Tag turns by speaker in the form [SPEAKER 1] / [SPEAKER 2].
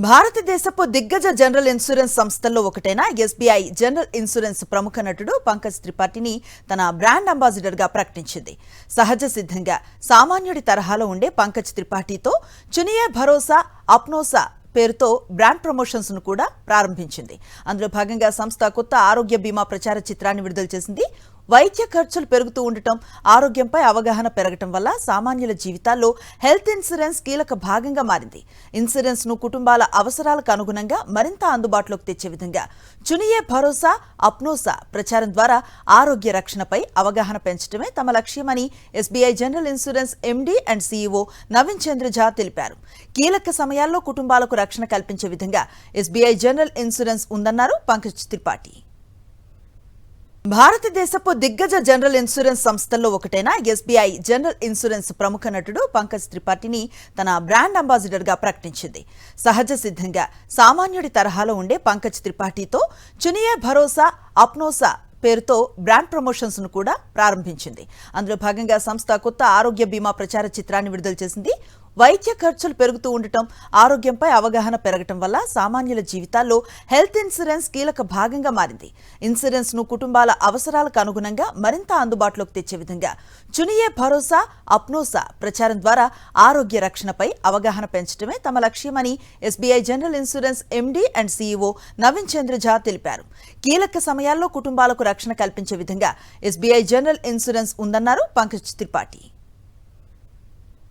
[SPEAKER 1] భారతదేశపు దిగ్గజ general insurance సంస్థల్లో ఒకటైన ఎస్బీఐ జనరల్ ఇన్సూరెన్స్ ప్రముఖ నటుడు పంకజ్ త్రిపాఠిని తన బ్రాండ్ అంబాసిడర్ గా ప్రకటించింది. సహజ సిద్ధంగా సామాన్యుడి తరహాలో ఉండే పంకజ్ త్రిపాఠితో చునియే భరోసా అప్నోసా పేరుతో బ్రాండ్ ప్రమోషన్స్ ను కూడా ప్రారంభించింది. అందులో భాగంగా సంస్థ కొత్త ఆరోగ్య బీమా ప్రచార చిత్రాన్ని విడుదల చేసింది. వైద్య ఖర్చులు పెరుగుతూ ఉండటం, ఆరోగ్యంపై అవగాహన పెరగటం వల్ల సామాన్యుల జీవితాల్లో హెల్త్ ఇన్సూరెన్స్ కీలక భాగంగా మారింది. ఇన్సూరెన్స్ ను కుటుంబాల అవసరాలకు అనుగుణంగా మరింత అందుబాటులోకి తెచ్చే విధంగా చునియే భరోసా అప్నోసా ప్రచారం ద్వారా ఆరోగ్య రక్షణపై అవగాహన పెంచడమే తమ లక్ష్యమని SBI general insurance MD and CEO Naveen Chandra Jha తెలిపారు. కీలక సమయాల్లో కుటుంబాలకు రక్షణ కల్పించే విధంగా ఎస్బీఐ జనరల్ ఇన్సూరెన్స్ ఉందన్నారు పంకజ్ త్రిపాఠి. భారతదేశపు దిగ్గజ జనరల్ ఇన్సూరెన్స్ సంస్థల్లో ఒకటైన ఎస్బీఐ జనరల్ ఇన్సూరెన్స్ ప్రముఖ నటుడు పంకజ్ త్రిపాఠిని తన బ్రాండ్ అంబాసిడర్ గా ప్రకటించింది. సహజ సిద్ధంగా సామాన్యుడి తరహాలో ఉండే పంకజ్ త్రిపాఠితో చునియే భరోసా అప్నోసా పేరుతో బ్రాండ్ ప్రమోషన్స్ ను కూడా ప్రారంభించింది. అందులో భాగంగా సంస్థ కొత్త ఆరోగ్య బీమా ప్రచార చిత్రాన్ని విడుదల చేసింది. వైద్య ఖర్చులు పెరుగుతూ ఉండటం, ఆరోగ్యంపై అవగాహన పెరగటం వల్ల సామాన్యుల జీవితాల్లో హెల్త్ ఇన్సూరెన్స్ కీలక భాగంగా మారింది. ఇన్సూరెన్స్ ను కుటుంబాల అవసరాలకు అనుగుణంగా మరింత అందుబాటులోకి తెచ్చే విధంగా చునియే భరోసా అప్నోసా ప్రచారం ద్వారా ఆరోగ్య రక్షణపై అవగాహన పెంచడమే తమ లక్ష్యమని SBI general insurance MD and CEO Naveen Chandra Jha తెలిపారు. కీలక సమయాల్లో కుటుంబాలకు రక్షణ కల్పించే విధంగా ఎస్బీఐ జనరల్ ఇన్సూరెన్స్ ఉందన్నారు పంకజ్ త్రిపాఠి.